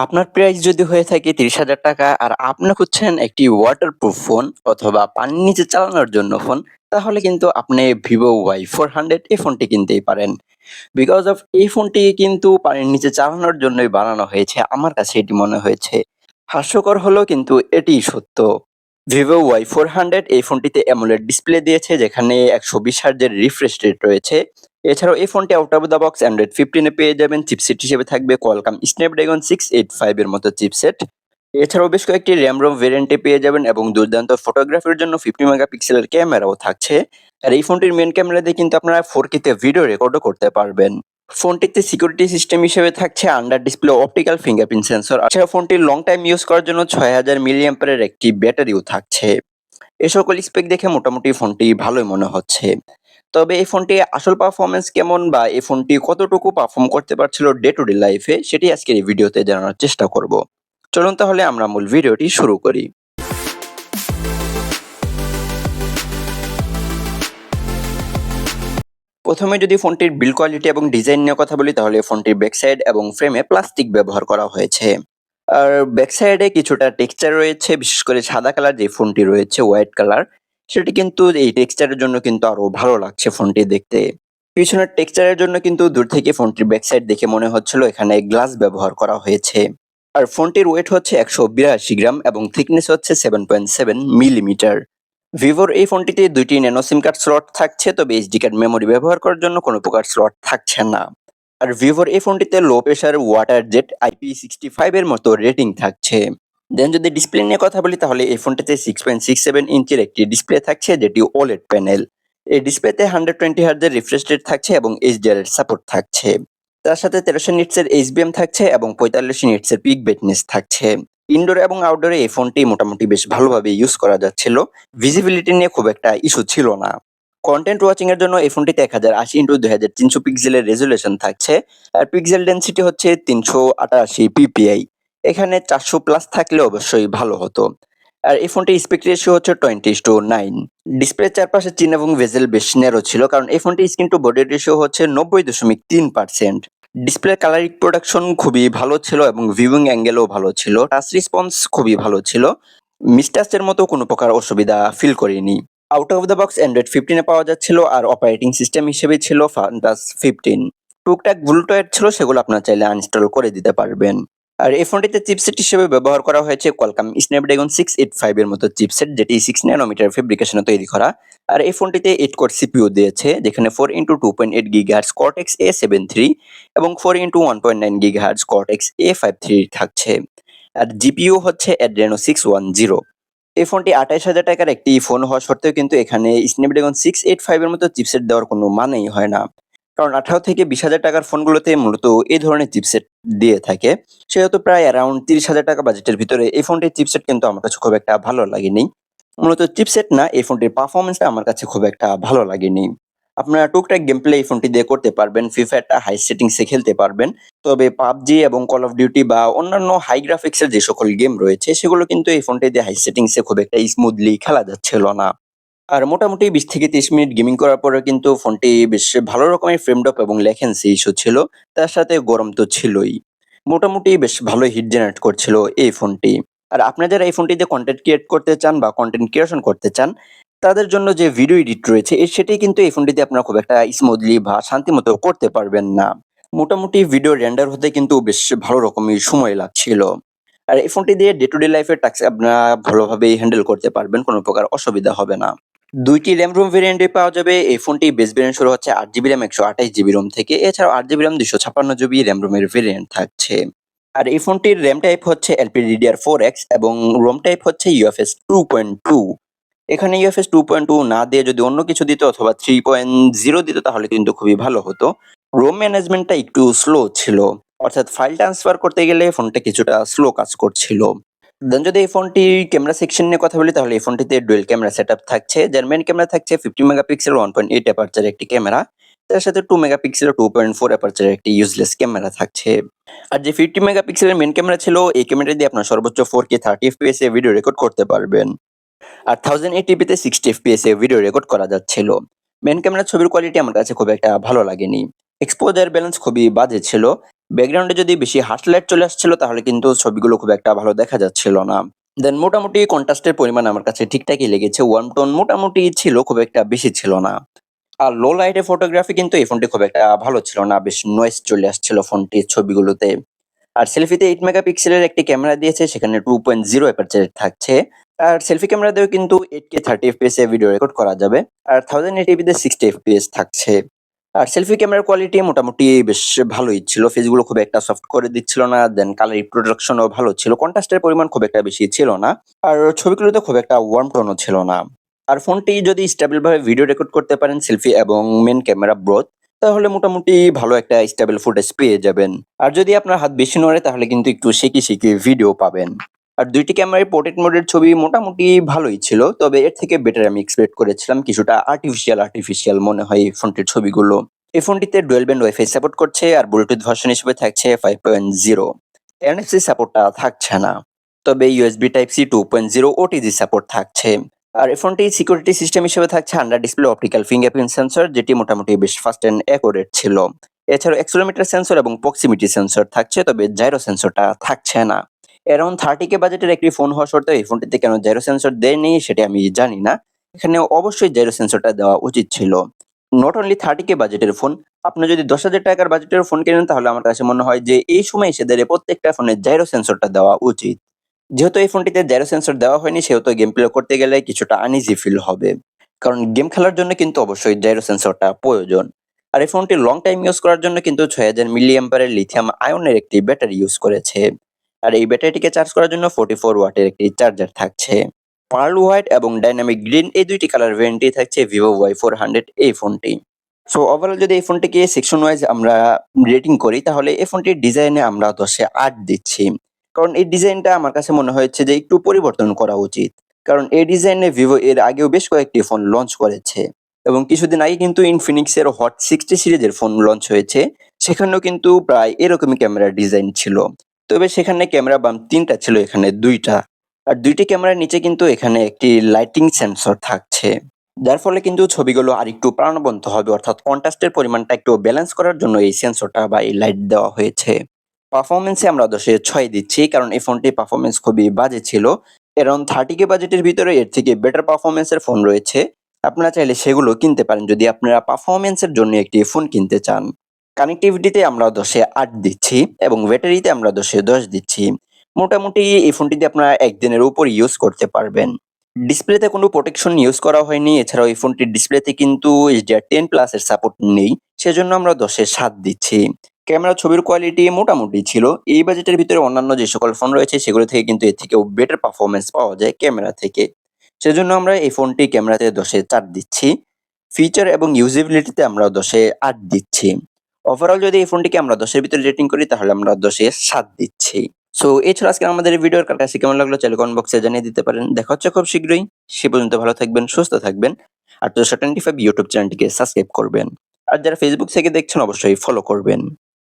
আপনার প্রাইস যদি হয়ে থাকে ৳৩০,০০০ আর আপনি খুঁজছেন একটি ওয়াটারপ্রুফ ফোন অথবা পানির নিচে চালানোর জন্য ফোন, তাহলে কিন্তু আপনি Vivo Y400 এই ফোনটি কিনতেই পারেন। বিকজ অফ এই ফোনটি কিন্তু পানির নিচে চালানোর জন্যই বানানো হয়েছে। আমার কাছে এটি মনে হয়েছে। হাস্যকর হলেও কিন্তু এটিই সত্য। Vivo Y400 এই ফোনটিতে AMOLED ডিসপ্লে দিয়েছে যেখানে ১২০ হার্টজের রিফ্রেশ রেট রয়েছে। এছাড়াও এই ফোনটি out of the box Android 15 এ পেয়ে যাবেন। চিপসেট হিসেবে থাকবে Qualcomm Snapdragon 685 এর মতো চিপসেট। এছাড়াও বেশ কয়েকটি RAM-ROM ভেরিয়েন্টে পেয়ে যাবেন এবং দুর্দান্ত ফটোগ্রাফির জন্য 50 মেগাপিক্সেলের ক্যামেরাও থাকছে। আর এই ফোনটির মেইন ক্যামেরা দিয়ে কিন্তু আপনারা 4K তে ভিডিও রেকর্ডও করতে পারবেন। ফোনটিতে সিকিউরিটি সিস্টেম হিসেবে থাকছে under display optical fingerprint sensor. আচ্ছা, ফোনটির লং টাইম ইউজ করার জন্য ৬০০০ মিলিঅ্যাম্পিয়ারের একটি ব্যাটারিও থাকছে। এ সকল স্পেক দেখে মোটামুটি ফোনটি ভালোই মনে হচ্ছে। তবে এই ফোনটি আসল পারফরম্যান্স কেমন বা এই ফোনটি কতটুকু পারফর্ম করতে পারছিল ডে টু ডে লাইফে সেটি আজকের এই ভিডিওতে জানানোর চেষ্টা করব। চলুন তাহলে আমরা মূল ভিডিওটি শুরু করি। প্রথমে যদি ফোনটির বিল্ড কোয়ালিটি এবং ডিজাইন নিয়ে কথা বলি তাহলে ফোনটির ব্যাক সাইড এবং ফ্রেমে প্লাস্টিক ব্যবহার করা হয়েছে। আর ব্যাক সাইডে কিছুটা টেক্সচার রয়েছে, বিশেষ করে সাদা কালার যে ফোনটি রয়েছে হোয়াইট কালার, সেটি কিন্তু এই টেক্সচারের জন্য কিন্তু আরো ভালো লাগছে ফোনটি দেখতে। পিছনের টেক্সচারের জন্য কিন্তু দূর থেকে ফোনটির ব্যাক সাইড দেখে মনে হচ্ছিল এখানে গ্লাস ব্যবহার করা হয়েছে। আর ফোনটির ওয়েট হচ্ছে ১৮২ গ্রাম এবং থিকনেস হচ্ছে 7.7 মিলিমিটার। ভিভোর এই ফোনটিতে ২টি ন্যানো সিম কার্ড স্লট থাকছে, তবে এইচডি কার্ড মেমোরি ব্যবহার করার জন্য কোনো প্রকার স্লট থাকছে না। আর ভিভোর এই ফোনটিতে low pressure water jet IP65 এর মতো রেটিং থাকছে। দেন যদি ডিসপ্লে নিয়ে কথা বলি তাহলে এই ফোনটিতে 6.67 ইঞ্চির একটি ডিসপ্লে থাকছে যেটি OLED প্যানেল। এই ডিসপ্লেতে 120 হার্টজের রিফ্রেশ রেট থাকছে এবং HDR এর সাপোর্ট থাকছে। তার সাথে 1300 নিটসের HBM থাকছে এবং 45 নিটসের পিক ব্রাইটনেস থাকছে। ইনডোর এবং আউটডোরে এই ফোনটি মোটামুটি বেশ ভালোভাবে ইউজ করা যাচ্ছিল। ভিজিবিলিটি নিয়ে খুব একটা ইস্যু ছিল না। কন্টেন্ট ওয়াচিং এর জন্য এই ফোনটিতে 1080x2300 পিক্সেলের রেজোলিউশন থাকছে। আর পিক্সেল ডেনসিটি হচ্ছে 388 PPI। এখানে 400 প্লাস থাকলে অবশ্যই ভালো হতো। আর এই ফোনটির স্পেক রেশিও হচ্ছে 20:9। ডিসপ্লের চারপাশে চিন এবং বেজেল বেশ ন্যারো ছিল কারণ এই ফোনটির স্ক্রিন টু বডি রেশিও হচ্ছে 90.3%। ডিসপ্লে কালার রিপ্রোডাকশন খুবই ভালো ছিল এবং ভিউইং অ্যাঙ্গেলও ভালো ছিল। টাচ রেসপন্স খুবই ভালো ছিল। মিসটাচের মতো কোনো প্রকার অসুবিধা ফিল করিনি। Out of the box Android 15 এ পাওয়া যাচ্ছিল আর অপারেটিং সিস্টেম হিসেবে ছিল ফান্টাস 15। টুকটাক ভুলটয়েড ছিল, সেগুলো আপনারা চাইলে আনইনস্টল করে দিতে পারবেন। আর এই ফোনটিতে চিপসেট হিসেবে ব্যবহার করা হয়েছে Qualcomm Snapdragon 685 এর মতো চিপসেট, যেটি 6 ন্যানোমিটার ফেব্রিকেশনে তৈরি করা। আর এই ফোনটিতে 8 কোর সিপিইউ দিয়েছে যেখানে 4x2.8 GHz Cortex A73 এবং 4x1.9 GHz Cortex A53 থাকছে। আর জিপিইউ হচ্ছে Adreno 610। এই ফোনটি ৳২৮,০০০ একটি ফোন হওয়া সত্ত্বেও কিন্তু এখানে Snapdragon 685 এর মতো চিপসেট দেওয়ার কোনো মানেই হয় না। কারণ ১৮ থেকে 20,০০০ ফোনগুলোতে মূলত এই ধরনের চিপসেট দিয়ে থাকে। সেহেতু প্রায় অ্যারাউন্ড ৳৩০,০০০ বাজেটের ভিতরে এই ফোনটির চিপসেট কিন্তু আমার কাছে খুব একটা ভালো লাগেনি। মূলত চিপসেট না, এই ফোনটির পারফরম্যান্সটা আমার কাছে খুব একটা ভালো লাগেনি। আপনারা টুকটাক গেম প্লে এই ফোনটি দিয়ে করতে পারবেন। ফ্রি ফায়ারটা হাই সেটিংস এ খেলতে পারবেন। তবে PUBG এবং কল অফ ডিউটি বা অন্যান্য হাই গ্রাফিক্সের যে সকল গেম রয়েছে সেগুলো কিন্তু এই ফোনটি দিয়ে হাই সেটিংসে খুব একটা স্মুথলি খেলা যাচ্ছিল না। আর মোটামুটি ২০ থেকে ৩০ মিনিট গেমিং করার পরেও কিন্তু ফোনটি বেশ ভালো রকমের ফ্রেম ড্রপ এবং ল্যাটেন্সি ইস্যু ছিল। তার সাথে গরম তো ছিলই। মোটামুটি বেশ ভালোই হিট জেনারেট করছিল এই ফোনটি। আর আপনারা যারা এই ফোনটি দিয়ে কনটেন্ট ক্রিয়েট করতে চান বা কনটেন্ট ক্রিয়েশন করতে চান, তাদের জন্য যে ভিডিও এডিট রয়েছে সেটি কিন্তু এই ফোনটিতে আপনারা খুব একটা স্মুথলি বা শান্তিমতো করতে পারবেন না। মোটামুটি ভিডিও রেন্ডার হতে কিন্তু বেশ ভালো রকমের সময় লাগছিল। আর এই ফোনটি দিয়ে ডে টু ডে লাইফের টাস্ক আপনারা ভালোভাবেই হ্যান্ডেল করতে পারবেন, কোনো প্রকার অসুবিধা হবে না। ২টি RAM ROM ভেরিয়েন্টে পাওয়া যাবে। এই ফোনটি বেস ভেরিয়েন্ট শুরু হচ্ছে 8GB RAM 128GB ROM থেকে। এছাড়াও 8GB RAM 256GB RAM ROM এর ভেরিয়েন্ট থাকছে। আর এই ফোনটির RAM টাইপ হচ্ছে LPDDR4X এবং ROM টাইপ হচ্ছে UFS 2.2। এখানে UFS 2.2 না দিয়ে যদি অন্য কিছু দিত অথবা 3.0 দিত তাহলে কিন্তু খুবই ভালো হতো। ROM ম্যানেজমেন্টটা একটু স্লো ছিল। অর্থাৎ ফাইল ট্রান্সফার করতে গেলে ফোনটা কিছুটা স্লো কাজ করছিল। দেন যদি এই ফোনটির ক্যামেরা সেকশন নিয়ে কথা বলি তাহলে এই ফোনটিতে ডুয়াল ক্যামেরা সেটআপ থাকছে। যার মেইন ক্যামেরা থাকছে 50 মেগাপিক্সেল 1.8 অ্যাপারচার একটি ক্যামেরা। তার সাথে 2 মেগাপিক্সেল 2.4 অ্যাপারচার একটি ইউজলেস ক্যামেরা থাকছে। আর যে 50 মেগাপিক্সেলের মেইন ক্যামেরা ছিল এই ক্যামেরা দিয়ে আপনার সর্বোচ্চ 4K 30 FPS এ ভিডিও রেকর্ড করতে পারবেন। আর 1080p তে 60 FPS এ ভিডিও রেকর্ড করা যাচ্ছিল। মেইন ক্যামেরার ছবির কোয়ালিটি আমার কাছে খুব একটা ভালো লাগেনি। এক্সপোজার ব্যালেন্স খুবই বাজে ছিল। ব্যাকগ্রাউন্ডে যদি বেশি হার্শ লাইট চলে আসছিল তাহলে কিন্তু ছবিগুলো খুব একটা ভালো দেখা যাচ্ছিল না। দেন মোটামুটি কন্ট্রাস্টের পরিমাণ আমার কাছে ঠিকঠাকই লেগেছে। ওয়ার্ম টোন মোটামুটি ছিল, খুব একটা বেশি ছিল না। আর লো লাইটে ফটোগ্রাফি কিন্তু এই ফোনটি খুব একটা ভালো ছিল না। বেশ নয়েজ চলে আসছিল ফোনটির ছবিগুলোতে। আর সেলফিতে 8 মেগাপিক্সেলের একটি ক্যামেরা দিয়েছে, সেখানে 2.0 অ্যাপারচার থাকছে। আর সেলফি ক্যামেরা দিয়েও কিন্তু 8K 30 এফপিএস এ ভিডিও রেকর্ড করা যাবে। আর 1080p তে 60 এফপিএস থাকছে। আর সেলফি ক্যামেরার কোয়ালিটি মোটামুটি বেশ ভালোই ছিল। ফেসগুলো খুব একটা সফট করে দিচ্ছিল না। দেন কালার রিপ্রোডাকশনও ভালো ছিল। কন্ট্রাস্টের পরিমাণ খুব একটা বেশি ছিল না। আর ছবিগুলোতে খুব একটা ওয়ার্ম টোনও ছিল না। আর ফোনটি যদি স্টেবল ভাবে ভিডিও রেকর্ড করতে পারেন সেলফি এবং মেইন ক্যামেরা বোথ, তাহলে মোটামুটি ভালো একটা স্টেবল ফুটেজ পেয়ে যাবেন। আর যদি আপনার হাত বেশি নড়ে তাহলে কিন্তু একটু শেকি ভিডিও পাবেন। আর ২ টি ক্যামেরায় পোর্ট্রেট মোডের ছবি মোটামুটি ভালোই ছিল। তবে এর থেকে বেটার আমি এক্সপেক্ট করেছিলাম। কিছুটা আর্টিফিশিয়াল মনে হয় এই ফোনটির ছবিগুলো। এই ফোনটিতে ডুয়াল ব্যান্ড ওয়াইফাই সাপোর্ট করছে আর ব্লুটুথ ভার্সন হিসেবে থাকছে 5.0। এনএফসি সাপোর্টটা থাকছে না। তবে USB type C 2.0 OTG support থাকছে। আর এই ফোনটি সিকিউরিটি সিস্টেম হিসেবে থাকছে under display optical fingerprint sensor, যেটি মোটামুটি বেশ ফাস্ট অ্যান্ড অ্যাকুরেট ছিল। এছাড়াও অ্যাক্সেলেরোমিটার সেন্সর এবং প্রক্সিমিটি সেন্সর থাকছে, তবে জাইরো সেন্সরটা থাকছে না। অ্যারাউন্ড 30K বাজেটের একটি ফোন হওয়া সত্ত্বেও এই ফোনটিতে কেন জাইরো সেন্সর দেয়নি সেটা আমি জানি না। এখানে অবশ্যই জাইরো সেন্সরটা দেওয়া উচিত ছিল। নট অনলি 30K বাজেটের ফোন, আপনি যদি 10,000 টাকার বাজেটের ফোন কেনেন তাহলে আমার কাছে মনে হয় যে এই সময় এসে দাঁড়িয়ে প্রত্যেকটা ফোনে জাইরো সেন্সরটা দেওয়া উচিত। যেহেতু এই ফোনটিতে জাইরো সেন্সর দেওয়া হয়নি সেহেতু গেম প্লে করতে গেলে কিছুটা আনইজি ফিল হবে। কারণ গেম খেলার জন্য কিন্তু অবশ্যই জাইরো সেন্সরটা প্রয়োজন। আর এই ফোনটি লং টাইম ইউজ করার জন্য কিন্তু 6000 মিলি অ্যাম্পিয়ারের লিথিয়াম আয়নের একটি ব্যাটারি ইউজ করেছে। আর এই ব্যাটারিটিকে চার্জ করার জন্য 44 ওয়াটের একটি চার্জার থাকছে। পার্ল হোয়াইট এবং ডাইনামিক গ্রিন এই দুইটি কালার ভেরিয়েন্টই থাকছে ভিভো Y400 এই ফোনটি। সো ওভারঅল যদি এই ফোনটিকে সেকশন ওয়াইজ আমরা রেটিং করি তাহলে এই ফোনটির ডিজাইনে আমরা 10 এ 8 দিচ্ছি। কারণ এই ডিজাইনটা আমার কাছে মনে হয়েছে যে একটু পরিবর্তন করা উচিত। কারণ এই ডিজাইনে ভিভো এর আগেও বেশ কয়েকটি ফোন লঞ্চ করেছে এবং কিছুদিন আগে কিন্তু ইনফিনিক্স এর হট 60 সিরিজের ফোন লঞ্চ হয়েছে। সেখানেও কিন্তু প্রায় এরকমই ক্যামেরার ডিজাইন ছিল। তবে সেখানে ক্যামেরা বাম ৩ টা ছিল, এখানে ২ টা। আর ২ টি ক্যামেরার নিচে কিন্তু এখানে একটি লাইটিং সেন্সর থাকছে। যার ফলে কিন্তু ছবিগুলো আরেকটু প্রাণবন্ত হবে, অর্থাৎ কন্ট্রাস্টের পরিমাণটা একটু ব্যালেন্স করার জন্য এই সেন্সরটা বা এই লাইট দেওয়া হয়েছে। পারফরম্যান্সে আমরা 10 এ 6 দিচ্ছি, কারণ এই ফোনটির পারফরম্যান্স খুবই বাজে ছিল। অ্যারাউন্ড 30K বাজেটের ভিতরে এর থেকে বেটার পারফরম্যান্সের ফোন রয়েছে। আপনারা চাইলে সেগুলো কিনতে পারেন যদি আপনারা পারফরম্যান্সের জন্য একটি ফোন কিনতে চান। কানেক্টিভিটিতে আমরা 10 এ 8 দিচ্ছি এবং ব্যাটারিতে আমরা 10 এ 10 দিচ্ছি। মোটামুটি এই ফোনটিতে আপনারা ১ দিনের উপর ইউজ করতে পারবেন। ডিসপ্লেতে কোনো প্রোটেকশন ইউজ করা হয়নি। এছাড়াও এই ফোনটির ডিসপ্লেতে কিন্তু HDR10 প্লাস এর সাপোর্ট নেই। সেজন্য আমরা 10 এ 7 দিচ্ছি। ক্যামেরা ছবির কোয়ালিটি মোটামুটি ছিল। এই বাজেটের ভিতরে অন্যান্য যে সকল ফোন রয়েছে সেগুলো থেকে কিন্তু এর থেকেও বেটার পারফরম্যান্স পাওয়া যায় ক্যামেরা থেকে। সেজন্য আমরা এই ফোনটি ক্যামেরাতে 10 এ 4 দিচ্ছি। ফিচার এবং ইউজেবিলিটিতে আমরা 10 এ 8 দিচ্ছি। ওভারঅল যদি এই ফোনটিকে আমরা 10 এর ভিতরে রেটিং করি তাহলে আমরা 10 এ 7 দিচ্ছি। সো এছাড়া আজকে আমাদের এই ভিডিওর কার কাছে কেমন লাগলো চাইলে কমেন্ট বক্সে জানিয়ে দিতে পারেন। দেখা হচ্ছে খুব শীঘ্রই। সে পর্যন্ত ভালো থাকবেন, সুস্থ থাকবেন। আর 225 ইউটিউব চ্যানেলটিকে সাবস্ক্রাইব করবেন। আর যারা ফেসবুক থেকে দেখছেন অবশ্যই ফলো করবেন।